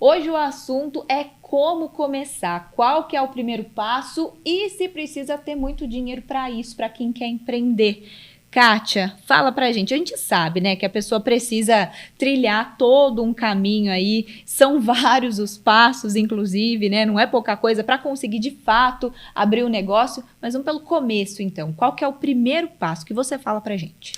Hoje o assunto é como começar, qual que é o primeiro passo e se precisa ter muito dinheiro para isso, para quem quer empreender. Kátia, fala pra gente. A gente sabe, né, que a pessoa precisa trilhar todo um caminho aí, são vários os passos, inclusive, né, não é pouca coisa para conseguir de fato abrir o negócio, mas vamos pelo começo, então. Qual que é o primeiro passo que você fala pra gente?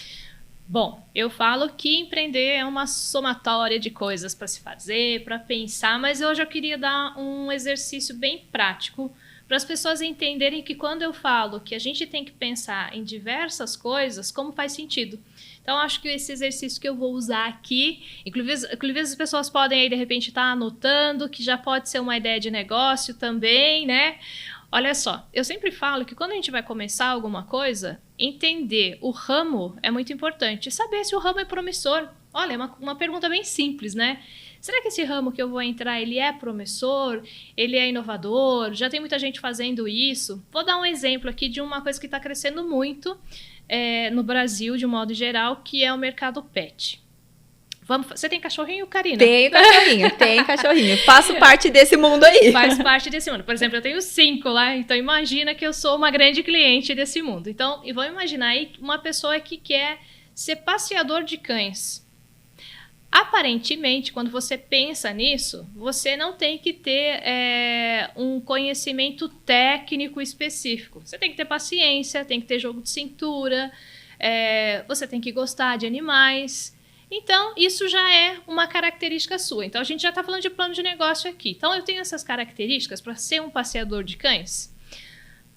Bom, eu falo que empreender é uma somatória de coisas para se fazer, para pensar, mas hoje eu queria dar um exercício bem prático para as pessoas entenderem que quando eu falo que a gente tem que pensar em diversas coisas, como faz sentido. Então, acho que esse exercício que eu vou usar aqui, inclusive as pessoas podem aí, de repente, estar anotando, que já pode ser uma ideia de negócio também, né? Olha só, eu sempre falo que quando a gente vai começar alguma coisa, entender o ramo é muito importante. Saber se o ramo é promissor. Olha, é uma pergunta bem simples, né? Será que esse ramo que eu vou entrar, ele é promissor? Ele é inovador? Já tem muita gente fazendo isso? Vou dar um exemplo aqui de uma coisa que está crescendo muito no Brasil, de um modo geral, que é o mercado pet. Você tem cachorrinho, Karina? Tenho cachorrinho. Faço parte desse mundo aí. Faz parte desse mundo. Por exemplo, eu tenho 5 lá, então imagina que eu sou uma grande cliente desse mundo. Então, e vamos imaginar aí uma pessoa que quer ser passeador de cães. Aparentemente, quando você pensa nisso, você não tem que ter um conhecimento técnico específico. Você tem que ter paciência, tem que ter jogo de cintura, você tem que gostar de animais. Então, isso já é uma característica sua. Então, a gente já está falando de plano de negócio aqui. Então, eu tenho essas características para ser um passeador de cães.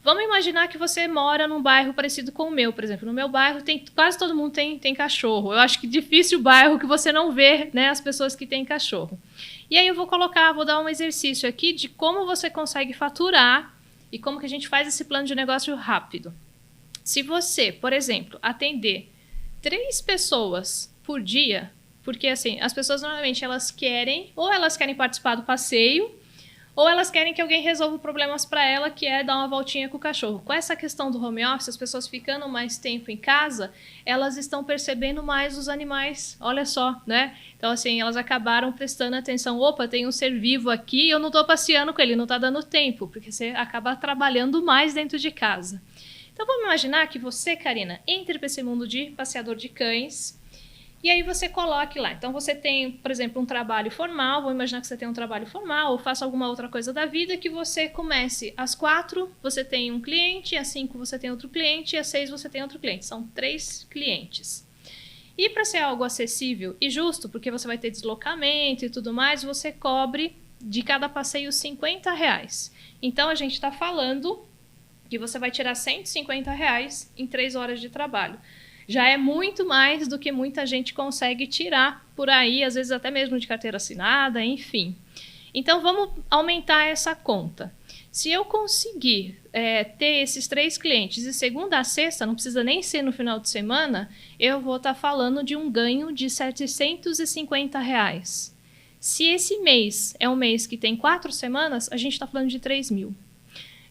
Vamos imaginar que você mora num bairro parecido com o meu, por exemplo. No meu bairro, quase todo mundo tem cachorro. Eu acho que difícil o bairro que você não vê, né, as pessoas que têm cachorro. E aí eu vou dar um exercício aqui de como você consegue faturar e como que a gente faz esse plano de negócio rápido. Se você, por exemplo, atender 3 pessoas por dia, porque assim, as pessoas normalmente elas querem participar do passeio, ou elas querem que alguém resolva problemas para ela, que é dar uma voltinha com o cachorro. Com essa questão do home office, as pessoas ficando mais tempo em casa, elas estão percebendo mais os animais. Olha só, né? Então, assim, elas acabaram prestando atenção. Opa, tem um ser vivo aqui, eu não estou passeando com ele, não está dando tempo, porque você acaba trabalhando mais dentro de casa. Então, vamos imaginar que você, Karina, entre para esse mundo de passeador de cães, e aí você coloque lá. Então, você tem, por exemplo, um trabalho formal. Vou imaginar que você tem um trabalho formal ou faça alguma outra coisa da vida que você comece às 4, você tem um cliente, às 5 você tem outro cliente e às 6 você tem outro cliente. São 3 clientes. E para ser algo acessível e justo, porque você vai ter deslocamento e tudo mais, você cobre de cada passeio R$50. Então, a gente está falando que você vai tirar R$150 em 3 horas de trabalho. Já é muito mais do que muita gente consegue tirar por aí, às vezes até mesmo de carteira assinada, enfim. Então, vamos aumentar essa conta. Se eu conseguir ter esses 3 clientes de segunda a sexta, não precisa nem ser no final de semana, eu vou estar falando de um ganho de R$750. Se esse mês é um mês que tem 4 semanas, a gente está falando de 3 mil.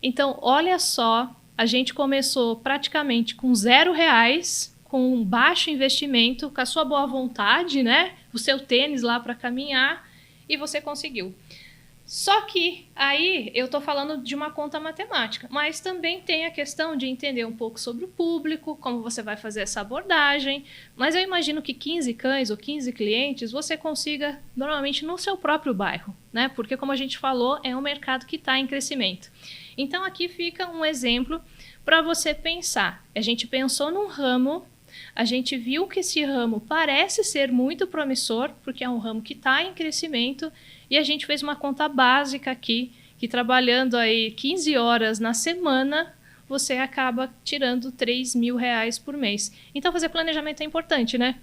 Então, olha só, a gente começou praticamente com R$0, com um baixo investimento, com a sua boa vontade, né? O seu tênis lá para caminhar, e você conseguiu. Só que aí eu estou falando de uma conta matemática, mas também tem a questão de entender um pouco sobre o público, como você vai fazer essa abordagem, mas eu imagino que 15 cães ou 15 clientes você consiga normalmente no seu próprio bairro, né? Porque como a gente falou, é um mercado que está em crescimento. Então aqui fica um exemplo para você pensar. A gente pensou num ramo, a gente viu que esse ramo parece ser muito promissor, porque é um ramo que está em crescimento, e a gente fez uma conta básica aqui, que trabalhando aí 15 horas na semana, você acaba tirando R$3.000 por mês. Então, fazer planejamento é importante, né?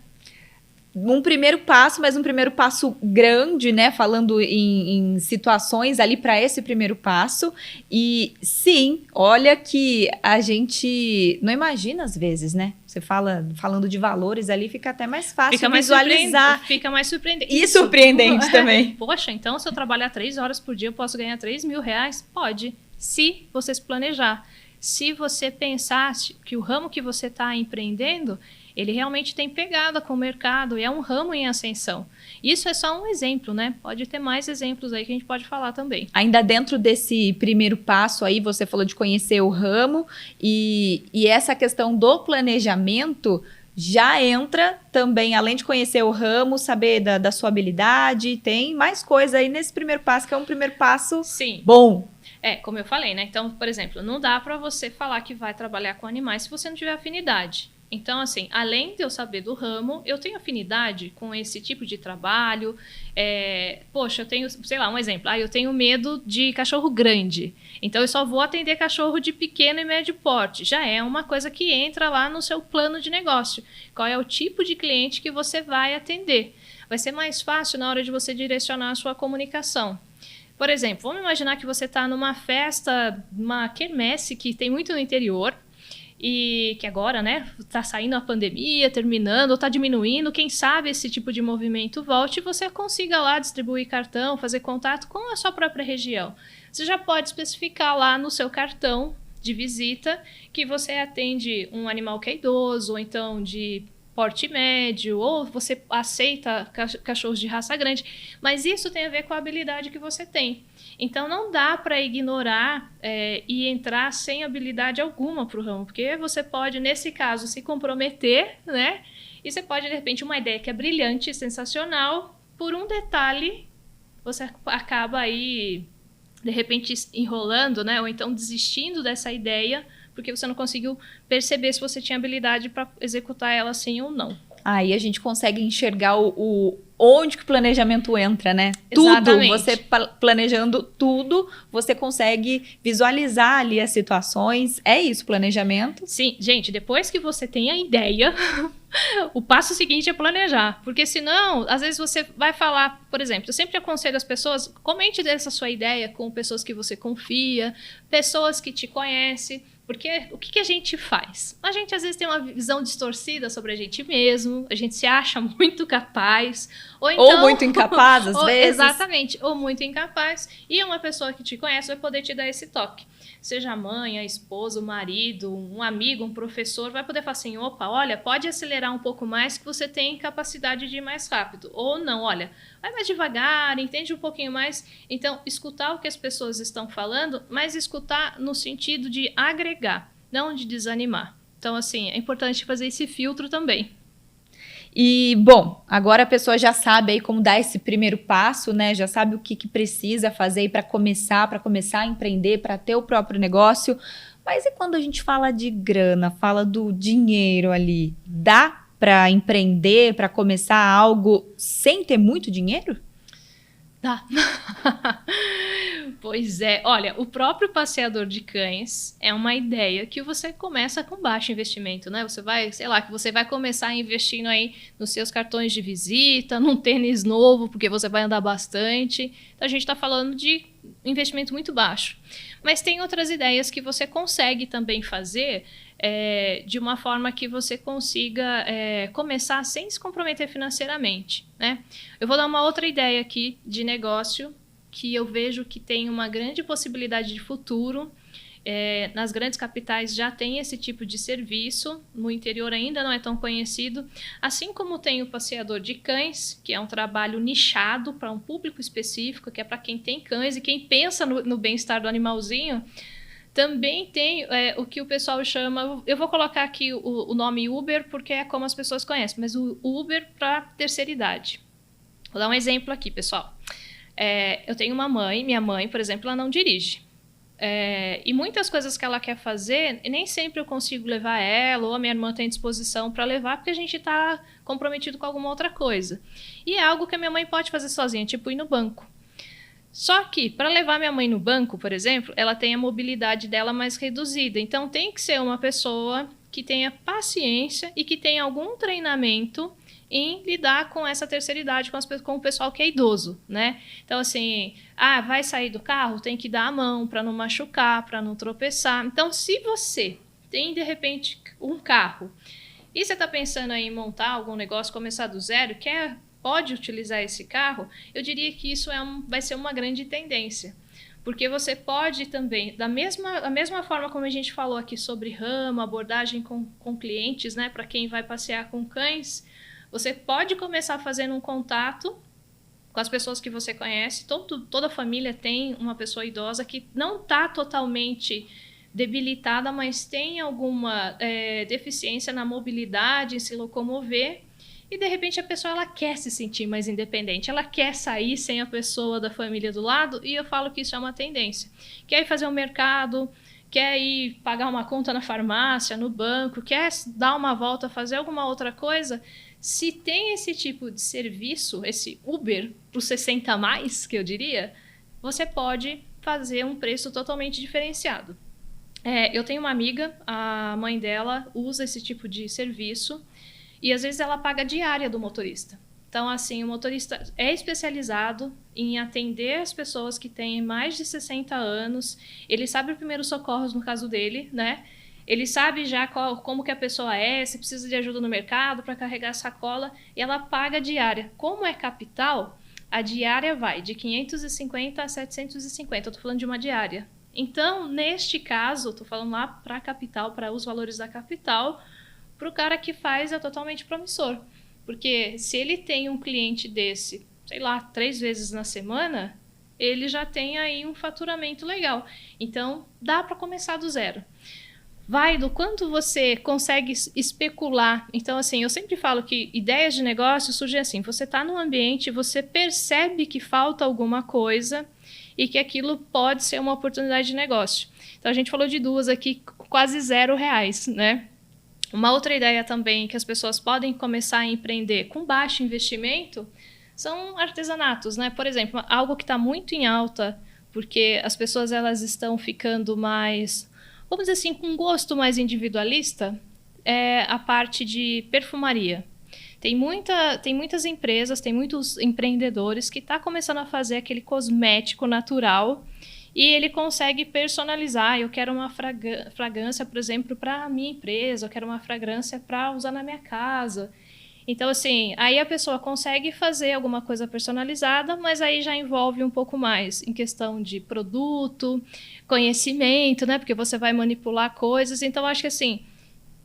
Um primeiro passo, mas um primeiro passo grande, né? Falando em situações ali para esse primeiro passo. E sim, olha que a gente não imagina às vezes, né? Você falando de valores ali, fica até mais fácil visualizar. Fica mais surpreendente. E surpreendente também. Poxa, então se eu trabalhar 3 horas por dia, eu posso ganhar R$3.000? Pode, se você se planejar. Se você pensar que o ramo que você está empreendendo, ele realmente tem pegada com o mercado e é um ramo em ascensão. Isso é só um exemplo, né? Pode ter mais exemplos aí que a gente pode falar também. Ainda dentro desse primeiro passo aí, você falou de conhecer o ramo e essa questão do planejamento já entra também, além de conhecer o ramo, saber da sua habilidade, tem mais coisa aí nesse primeiro passo, que é um primeiro passo Sim. Bom. Como eu falei, né? Então, por exemplo, não dá para você falar que vai trabalhar com animais se você não tiver afinidade. Então, assim, além de eu saber do ramo, eu tenho afinidade com esse tipo de trabalho. Poxa, eu tenho, sei lá, um exemplo. Eu tenho medo de cachorro grande. Então, eu só vou atender cachorro de pequeno e médio porte. Já é uma coisa que entra lá no seu plano de negócio. Qual é o tipo de cliente que você vai atender? Vai ser mais fácil na hora de você direcionar a sua comunicação. Por exemplo, vamos imaginar que você está numa festa, uma quermesse que tem muito no interior, e que agora, né, está saindo a pandemia, terminando, ou está diminuindo, quem sabe esse tipo de movimento volte e você consiga lá distribuir cartão, fazer contato com a sua própria região. Você já pode especificar lá no seu cartão de visita que você atende um animal que é idoso, ou então de porte médio, ou você aceita cachorros de raça grande, mas isso tem a ver com a habilidade que você tem. Então, não dá para ignorar e entrar sem habilidade alguma para o ramo, porque você pode, nesse caso, se comprometer, né? E você pode, de repente, uma ideia que é brilhante, sensacional, por um detalhe, você acaba aí, de repente, enrolando, né? Ou então desistindo dessa ideia, porque você não conseguiu perceber se você tinha habilidade para executar ela sim ou não. Aí a gente consegue enxergar onde que o planejamento entra, né? Exatamente. Tudo, você planejando tudo, você consegue visualizar ali as situações. É isso, planejamento? Sim, gente, depois que você tem a ideia, o passo seguinte é planejar. Porque senão, às vezes você vai falar, por exemplo, eu sempre aconselho as pessoas, comente dessa sua ideia com pessoas que você confia, pessoas que te conhecem. Porque o que a gente faz? A gente às vezes tem uma visão distorcida sobre a gente mesmo, a gente se acha muito capaz, ou muito incapaz, às vezes. Exatamente, ou muito incapaz, e uma pessoa que te conhece vai poder te dar esse toque. Seja a mãe, a esposa, o marido, um amigo, um professor, vai poder falar assim, opa, olha, pode acelerar um pouco mais que você tem capacidade de ir mais rápido. Ou não, olha, vai mais devagar, entende um pouquinho mais. Então, escutar o que as pessoas estão falando, mas escutar no sentido de agregar, não de desanimar. Então, assim, é importante fazer esse filtro também. E, bom, agora a pessoa já sabe aí como dar esse primeiro passo, né? Já sabe o que precisa fazer para começar a empreender, para ter o próprio negócio. Mas e quando a gente fala de grana, fala do dinheiro ali? Dá para empreender, para começar algo sem ter muito dinheiro? Dá. Pois é. Olha, o próprio passeador de cães é uma ideia que você começa com baixo investimento, né? Você vai, sei lá, que você vai começar investindo aí nos seus cartões de visita, num tênis novo, porque você vai andar bastante. Então, a gente está falando de investimento muito baixo. Mas tem outras ideias que você consegue também fazer de uma forma que você consiga começar sem se comprometer financeiramente, né? Eu vou dar uma outra ideia aqui de negócio que eu vejo que tem uma grande possibilidade de futuro. Nas grandes capitais já tem esse tipo de serviço, no interior ainda não é tão conhecido, assim como tem o passeador de cães, que é um trabalho nichado para um público específico, que é para quem tem cães e quem pensa no bem-estar do animalzinho. Também tem o que o pessoal chama, eu vou colocar aqui o nome Uber, porque é como as pessoas conhecem, mas o Uber para terceira idade. Vou dar um exemplo aqui, pessoal. Eu tenho uma mãe, minha mãe, por exemplo, ela não dirige. E muitas coisas que ela quer fazer, nem sempre eu consigo levar ela, ou a minha irmã tem disposição para levar, porque a gente está comprometido com alguma outra coisa. E é algo que a minha mãe pode fazer sozinha, tipo ir no banco. Só que, para levar minha mãe no banco, por exemplo, ela tem a mobilidade dela mais reduzida. Então, tem que ser uma pessoa que tenha paciência e que tenha algum treinamento em lidar com essa terceira idade, com o pessoal que é idoso, né? Então, assim, vai sair do carro, tem que dar a mão para não machucar, para não tropeçar. Então, se você tem, de repente, um carro e você está pensando em montar algum negócio, começar do zero, pode utilizar esse carro, eu diria que isso vai ser uma grande tendência. Porque você pode também, da mesma forma como a gente falou aqui sobre ramo, abordagem com clientes, né, para quem vai passear com cães, você pode começar fazendo um contato com as pessoas que você conhece. Toda família tem uma pessoa idosa que não está totalmente debilitada, mas tem alguma deficiência na mobilidade, em se locomover. E, de repente, a pessoa ela quer se sentir mais independente. Ela quer sair sem a pessoa da família do lado. E eu falo que isso é uma tendência. Quer ir fazer um mercado, quer ir pagar uma conta na farmácia, no banco, quer dar uma volta, fazer alguma outra coisa. Se tem esse tipo de serviço, esse Uber para os 60 a mais, que eu diria, você pode fazer um preço totalmente diferenciado. Eu tenho uma amiga, a mãe dela usa esse tipo de serviço. E, às vezes, ela paga a diária do motorista. Então, assim, o motorista é especializado em atender as pessoas que têm mais de 60 anos. Ele sabe os primeiros socorros, no caso dele, né? Ele sabe já como que a pessoa se precisa de ajuda no mercado para carregar a sacola. E ela paga a diária. Como é capital, a diária vai de 550 a 750. Eu estou falando de uma diária. Então, neste caso, estou falando lá para a capital, para os valores da capital, para o cara que faz é totalmente promissor. Porque se ele tem um cliente desse, sei lá, 3 vezes na semana, ele já tem aí um faturamento legal. Então, dá para começar do zero. Vai do quanto você consegue especular. Então, assim, eu sempre falo que ideias de negócio surgem assim. Você está num ambiente, você percebe que falta alguma coisa e que aquilo pode ser uma oportunidade de negócio. Então, a gente falou de 2 aqui, quase R$0, né? Uma outra ideia também que as pessoas podem começar a empreender com baixo investimento são artesanatos, né? Por exemplo, algo que está muito em alta, porque as pessoas elas estão ficando mais, vamos dizer assim, com um gosto mais individualista, é a parte de perfumaria. Tem muitas empresas, tem muitos empreendedores que estão começando a fazer aquele cosmético natural. E ele consegue personalizar. Eu quero uma fragrância, por exemplo, para a minha empresa. Eu quero uma fragrância para usar na minha casa. Então, assim, aí a pessoa consegue fazer alguma coisa personalizada, mas aí já envolve um pouco mais em questão de produto, conhecimento, né? Porque você vai manipular coisas. Então, acho que, assim,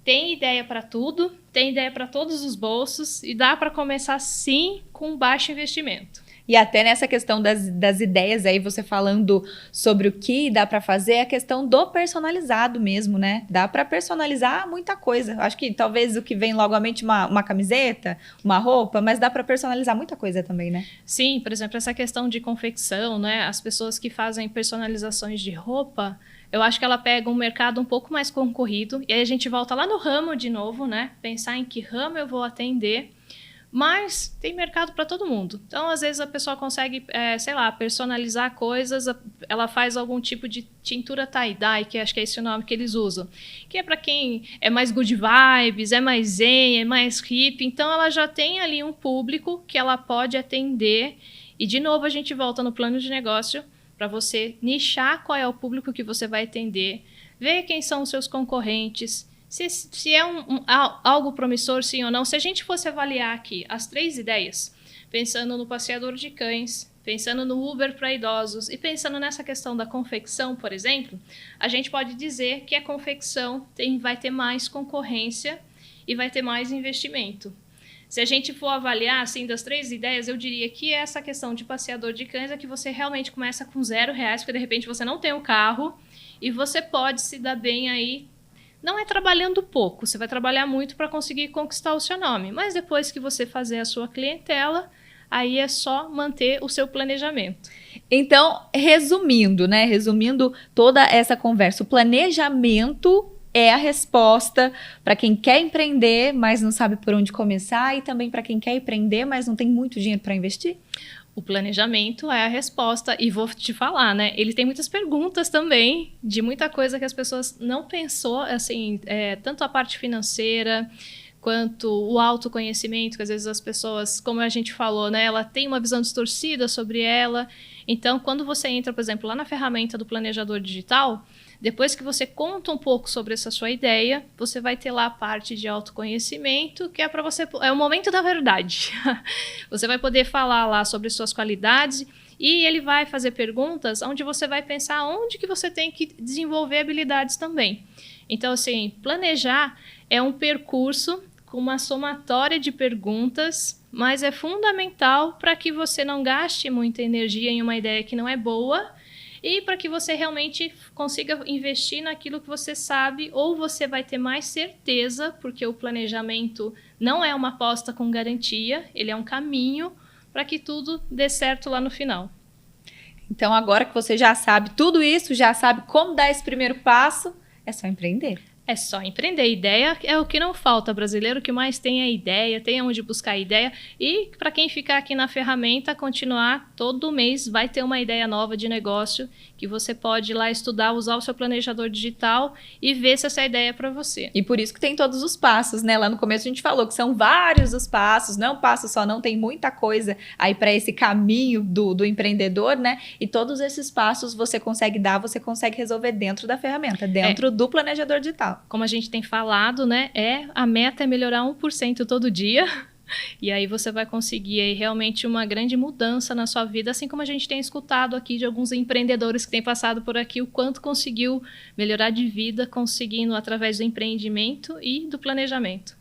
tem ideia para tudo, tem ideia para todos os bolsos e dá para começar, sim, com baixo investimento. E até nessa questão das ideias aí, você falando sobre o que dá para fazer, é a questão do personalizado mesmo, né? Dá para personalizar muita coisa. Acho que talvez o que vem logo à mente uma camiseta, uma roupa, mas dá para personalizar muita coisa também, né? Sim, por exemplo, essa questão de confecção, né? As pessoas que fazem personalizações de roupa, eu acho que ela pega um mercado um pouco mais concorrido. E aí a gente volta lá no ramo de novo, né? Pensar em que ramo eu vou atender. Mas tem mercado para todo mundo. Então, às vezes, a pessoa consegue, sei lá, personalizar coisas. Ela faz algum tipo de tintura tie-dye, que acho que é esse o nome que eles usam. Que é para quem é mais good vibes, é mais zen, é mais hippie. Então, ela já tem ali um público que ela pode atender. E, de novo, a gente volta no plano de negócio para você nichar qual é o público que você vai atender, ver quem são os seus concorrentes, se é algo promissor, sim ou não. Se a gente fosse avaliar aqui as 3 ideias, pensando no passeador de cães, pensando no Uber para idosos e pensando nessa questão da confecção, por exemplo, a gente pode dizer que a confecção vai ter mais concorrência e vai ter mais investimento. Se a gente for avaliar, assim, das 3 ideias, eu diria que essa questão de passeador de cães é que você realmente começa com R$0, porque de repente você não tem um carro e você pode se dar bem aí. Não é trabalhando pouco, você vai trabalhar muito para conseguir conquistar o seu nome. Mas depois que você fazer a sua clientela, aí é só manter o seu planejamento. Então, resumindo, né? Resumindo toda essa conversa, o planejamento é a resposta para quem quer empreender, mas não sabe por onde começar, e também para quem quer empreender, mas não tem muito dinheiro para investir? O planejamento é a resposta, e vou te falar, né? Ele tem muitas perguntas também, de muita coisa que as pessoas não pensou, assim, tanto a parte financeira, quanto o autoconhecimento, que às vezes as pessoas, como a gente falou, né? Ela tem uma visão distorcida sobre ela. Então, quando você entra, por exemplo, lá na ferramenta do planejador digital, depois que você conta um pouco sobre essa sua ideia, você vai ter lá a parte de autoconhecimento, que é para você, é o momento da verdade. Você vai poder falar lá sobre suas qualidades e ele vai fazer perguntas onde você vai pensar onde que você tem que desenvolver habilidades também. Então, assim, planejar é um percurso com uma somatória de perguntas, mas é fundamental para que você não gaste muita energia em uma ideia que não é boa e para que você realmente consiga investir naquilo que você sabe, ou você vai ter mais certeza, porque o planejamento não é uma aposta com garantia, ele é um caminho para que tudo dê certo lá no final. Então, agora que você já sabe tudo isso, já sabe como dar esse primeiro passo, é só empreender. É só empreender. Ideia é o que não falta. Brasileiro, o que mais tem é ideia, tem onde buscar ideia. E para quem ficar aqui na ferramenta, continuar todo mês, vai ter uma ideia nova de negócio que você pode ir lá estudar, usar o seu planejador digital e ver se essa ideia é para você. E por isso que tem todos os passos, né? Lá no começo a gente falou que são vários os passos, não é um passo só, não, tem muita coisa aí para esse caminho do empreendedor, né? E todos esses passos você consegue dar, você consegue resolver dentro da ferramenta, dentro do planejador digital. Como a gente tem falado, né? A meta é melhorar 1% todo dia. E aí você vai conseguir aí realmente uma grande mudança na sua vida, assim como a gente tem escutado aqui de alguns empreendedores que têm passado por aqui, o quanto conseguiu melhorar de vida, conseguindo através do empreendimento e do planejamento.